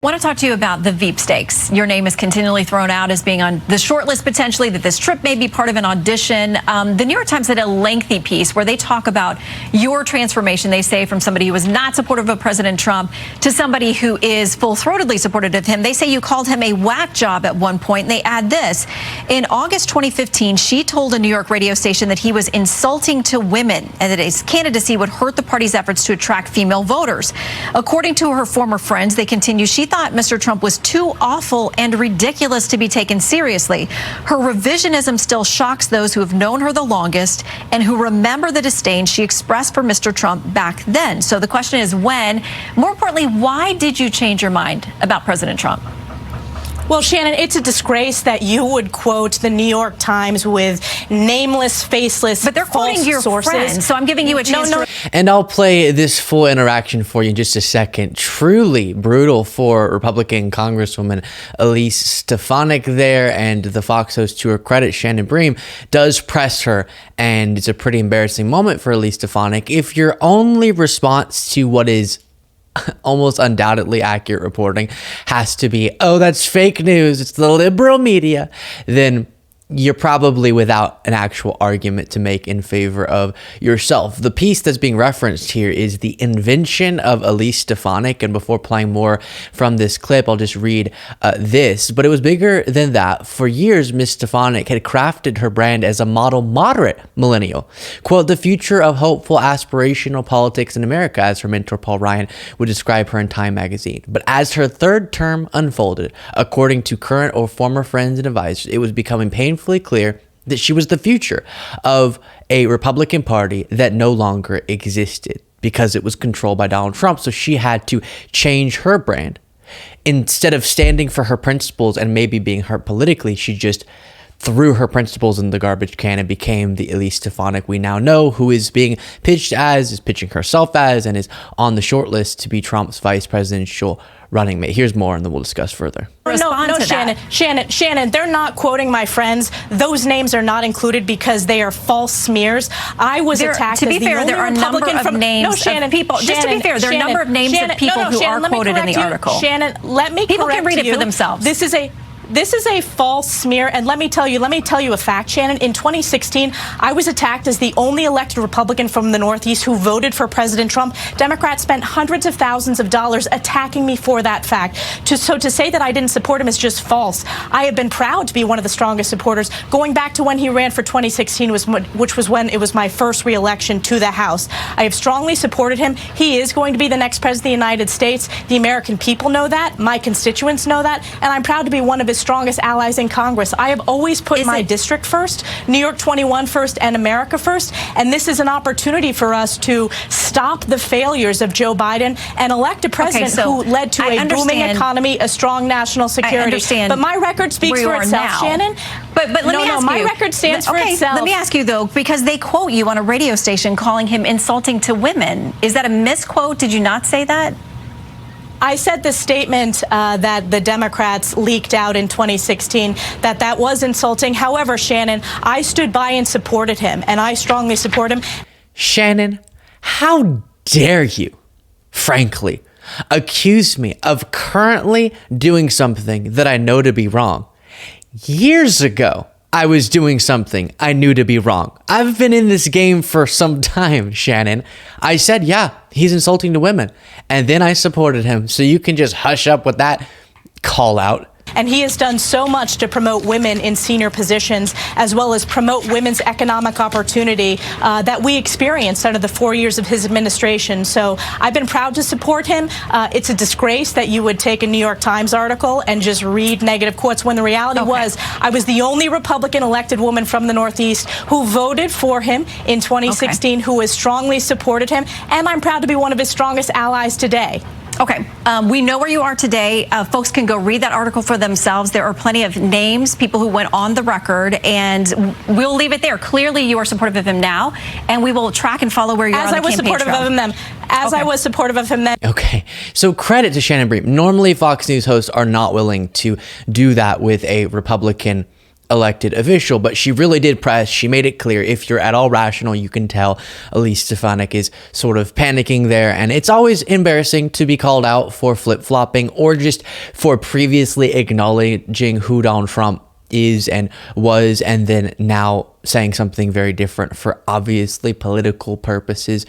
I want to talk to you about the Veep stakes. Your name is continually thrown out as being on the short list potentially, that this trip may be part of an audition. The New York Times had a lengthy piece where they talk about your transformation, they say, from somebody who was not supportive of President Trump to somebody who is full-throatedly supportive of him. They say you called him a whack job at one point, and they add this. In August 2015, she told a New York radio station that he was insulting to women and that his candidacy would hurt the party's efforts to attract female voters. According to her former friends, they continue, she thought Mr. Trump was too awful and ridiculous to be taken seriously. Her revisionism still shocks those who have known her the longest and who remember the disdain she expressed for Mr. Trump back then. So the question is when, more importantly, why did you change your mind about President Trump? Well, Shannon, it's a disgrace that you would quote the New York Times with nameless, faceless, but they're quoting your sources. Friends, so I'm giving you a chance. And I'll play this full interaction for you in just a second. Truly brutal for Republican Congresswoman Elise Stefanik there, and the Fox host, to her credit, Shannon Bream, does press her, and it's a pretty embarrassing moment for Elise Stefanik. If your only response to what is almost undoubtedly accurate reporting has to be, oh, that's fake news, it's the liberal media, then you're probably without an actual argument to make in favor of yourself. The piece that's being referenced here is the invention of Elise Stefanik. And before playing more from this clip, I'll just read this. But it was bigger than that. For years, Ms. Stefanik had crafted her brand as a model moderate millennial. Quote, the future of hopeful aspirational politics in America, as her mentor Paul Ryan would describe her in Time magazine. But as her third term unfolded, according to current or former friends and advisors, it was becoming painfully clear that she was the future of a Republican Party that no longer existed because it was controlled by Donald Trump. So she had to change her brand. Instead of standing for her principles and maybe being hurt politically, she just threw her principles in the garbage can and became the Elise Stefanik we now know, who is being pitched as, is pitching herself as, and is on the short list to be Trump's vice presidential running mate. Here's more, and then we'll discuss further. No, Shannon, they're not quoting my friends. Those names are not included because they are false smears. I was attacked. To be fair, there are a number of names of people. Just to be fair, there are a number of names of people who are quoted in the article. Shannon, let me correct you. People can read it for themselves. This is a false smear, and let me tell you a fact, Shannon. In 2016, I was attacked as the only elected Republican from the Northeast who voted for President Trump. Democrats spent hundreds of thousands of dollars attacking me for that fact. So to say that I didn't support him is just false. I have been proud to be one of the strongest supporters, going back to when he ran for 2016, which was when it was my first re-election to the House. I have strongly supported him. He is going to be the next president of the United States. The American people know that. My constituents know that. And I'm proud to be one of his strongest allies in Congress. I have always put my district first, New York 21 first, and America first. And this is an opportunity for us to stop the failures of Joe Biden and elect a president who led to a booming economy, a strong national security. But my record speaks for itself, Shannon. But let me ask you. My record stands for itself. Let me ask you, though, because they quote you on a radio station calling him insulting to women. Is that a misquote? Did you not say that? I said the statement that the Democrats leaked out in 2016, that was insulting. However, Shannon, I stood by and supported him, and I strongly support him. Shannon, how dare you, frankly, accuse me of currently doing something that I know to be wrong? Years ago, I was doing something I knew to be wrong. I've been in this game for some time, Shannon. I said, yeah, he's insulting to women. And then I supported him. So you can just hush up with that call out. And he has done so much to promote women in senior positions, as well as promote women's economic opportunity that we experienced under the 4 years of his administration. So I've been proud to support him. It's a disgrace that you would take a New York Times article and just read negative quotes when the reality was I was the only Republican elected woman from the Northeast who voted for him in 2016, who has strongly supported him. And I'm proud to be one of his strongest allies today. Okay, we know where you are today. Folks can go read that article for themselves. There are plenty of names, people who went on the record, and we'll leave it there. Clearly, you are supportive of him now, and we will track and follow where you are on the campaign trail. I was supportive of him then. Okay, so credit to Shannon Bream. Normally, Fox News hosts are not willing to do that with a Republican elected official, but she really did press. She made it clear. If you're at all rational, you can tell Elise Stefanik is sort of panicking there. And it's always embarrassing to be called out for flip-flopping or just for previously acknowledging who Donald Trump is and was, and then now saying something very different for obviously political purposes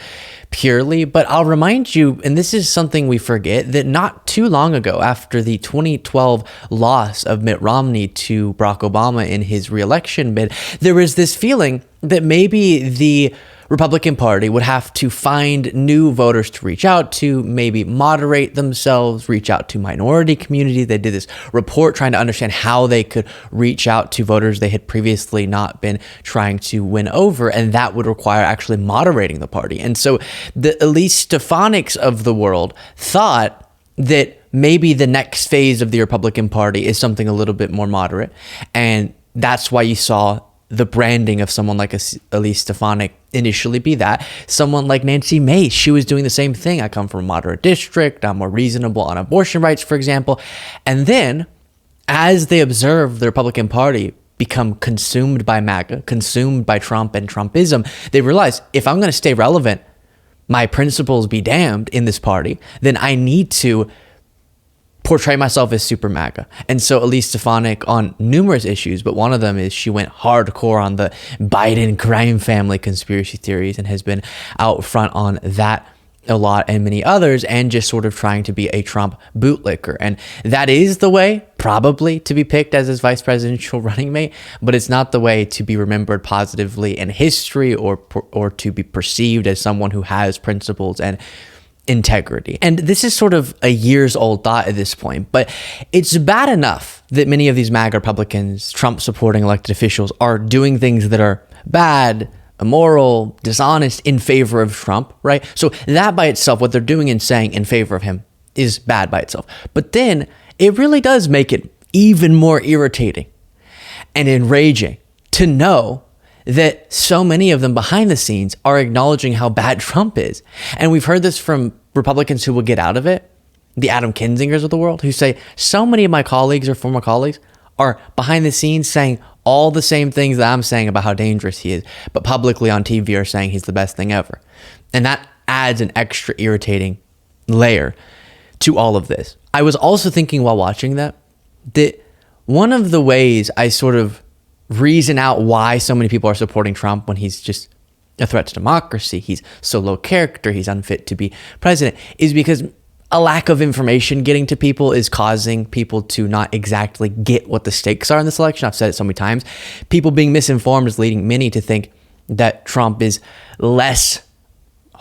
purely. But I'll remind you, and this is something we forget, that not too long ago, after the 2012 loss of Mitt Romney to Barack Obama in his reelection bid, there was this feeling that maybe the Republican Party would have to find new voters to reach out to, maybe moderate themselves, reach out to minority community. They did this report trying to understand how they could reach out to voters they had previously not been trying to win over, and that would require actually moderating the party. And so the Elise Stefaniks of the world thought that maybe the next phase of the Republican Party is something a little bit more moderate, and that's why you saw the branding of someone like Elise Stefanik initially be that. Someone like Nancy Mace, she was doing the same thing. I come from a moderate district. I'm more reasonable on abortion rights, for example. And then as they observe the Republican Party become consumed by MAGA, consumed by Trump and Trumpism, they realize if I'm going to stay relevant, my principles be damned in this party, then I need to portray myself as super MAGA. And so Elise Stefanik on numerous issues, but one of them is she went hardcore on the Biden crime family conspiracy theories and has been out front on that a lot and many others, and just sort of trying to be a Trump bootlicker. And that is the way probably to be picked as his vice presidential running mate, but it's not the way to be remembered positively in history or to be perceived as someone who has principles and integrity. And this is sort of a years old thought at this point, but it's bad enough that many of these MAGA Republicans, Trump supporting elected officials, are doing things that are bad, immoral, dishonest in favor of Trump, right? So that by itself, what they're doing and saying in favor of him is bad by itself. But then it really does make it even more irritating and enraging to know that so many of them behind the scenes are acknowledging how bad Trump is. And we've heard this from Republicans who will get out of it, the Adam Kinzingers of the world, who say, so many of my colleagues or former colleagues are behind the scenes saying all the same things that I'm saying about how dangerous he is, but publicly on TV are saying he's the best thing ever. And that adds an extra irritating layer to all of this. I was also thinking while watching that one of the ways I sort of reason out why so many people are supporting Trump when he's just a threat to democracy, he's so low character, he's unfit to be president, is because a lack of information getting to people is causing people to not exactly get what the stakes are in this election. I've said it so many times. People being misinformed is leading many to think that Trump is less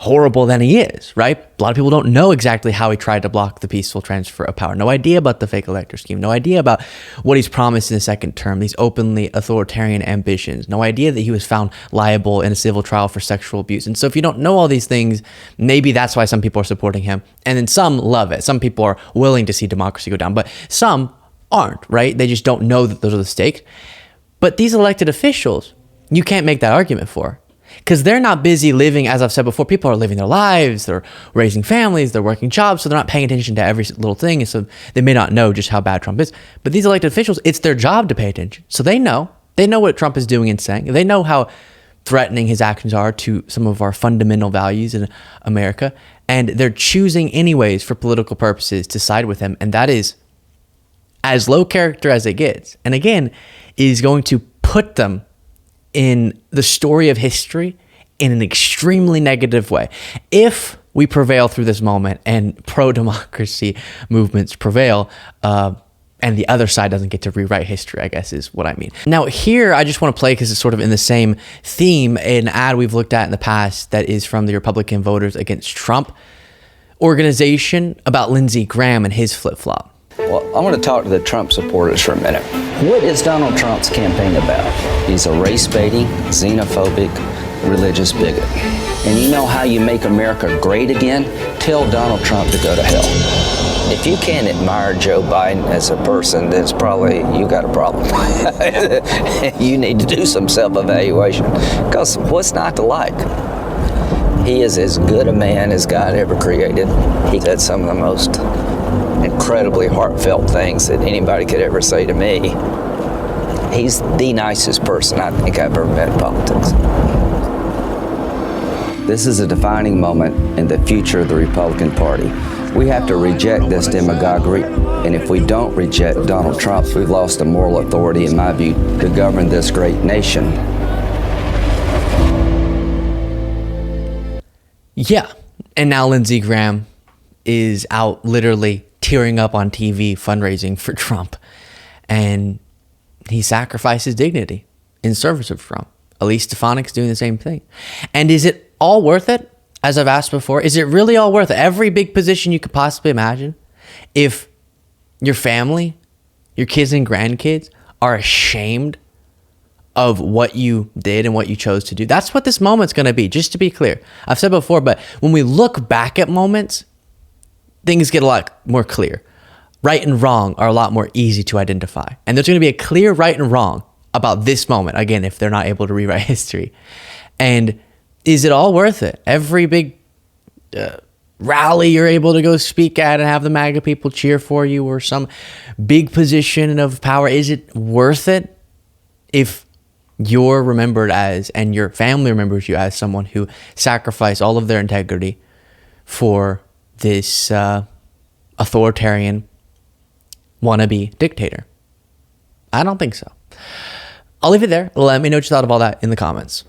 horrible than he is, right? A lot of people don't know exactly how he tried to block the peaceful transfer of power. No idea about the fake elector scheme. No idea about what he's promised in the second term, these openly authoritarian ambitions. No idea that he was found liable in a civil trial for sexual abuse. And so if you don't know all these things, maybe that's why some people are supporting him. And then some love it. Some people are willing to see democracy go down, but some aren't, right? They just don't know that those are the stakes. But these elected officials, you can't make that argument for. Because they're not busy living, as I've said before, people are living their lives, they're raising families, they're working jobs, so they're not paying attention to every little thing, and so they may not know just how bad Trump is. But these elected officials, it's their job to pay attention. So they know what Trump is doing and saying. They know how threatening his actions are to some of our fundamental values in America, and they're choosing anyways for political purposes to side with him, and that is as low character as it gets. And again, is going to put them in the story of history in an extremely negative way. If we prevail through this moment and pro-democracy movements prevail, and the other side doesn't get to rewrite history, I guess is what I mean. Now here, I just want to play, because it's sort of in the same theme, an ad we've looked at in the past that is from the Republican Voters Against Trump organization about Lindsey Graham and his flip-flop. Well, I want to talk to the Trump supporters for a minute. What is Donald Trump's campaign about? He's a race-baiting, xenophobic, religious bigot. And you know how you make America great again? Tell Donald Trump to go to hell. If you can't admire Joe Biden as a person, then it's probably you got a problem. You need to do some self-evaluation. Because what's not to like? He is as good a man as God ever created. He said some of the most incredibly heartfelt things that anybody could ever say to me. He's the nicest person I think I've ever met in politics. This is a defining moment in the future of the Republican Party. We have to reject this demagoguery, and if we don't reject Donald Trump, we've lost the moral authority, in my view, to govern this great nation. Yeah, and now Lindsey Graham is out literally tearing up on TV fundraising for Trump, and he sacrificed his dignity in service of Trump. Elise Stefanik's doing the same thing. And is it all worth it? As I've asked before, is it really all worth it? Every big position you could possibly imagine, if your family, your kids and grandkids are ashamed of what you did and what you chose to do. That's what this moment's going to be, just to be clear. I've said before, but when we look back at moments, things get a lot more clear. Right and wrong are a lot more easy to identify. And there's going to be a clear right and wrong about this moment, again, if they're not able to rewrite history. And is it all worth it? Every big rally you're able to go speak at and have the MAGA people cheer for you, or some big position of power, is it worth it if you're remembered as, and your family remembers you as, someone who sacrificed all of their integrity for this authoritarian wannabe dictator? I don't think so. I'll leave it there. Let me know what you thought of all that in the comments.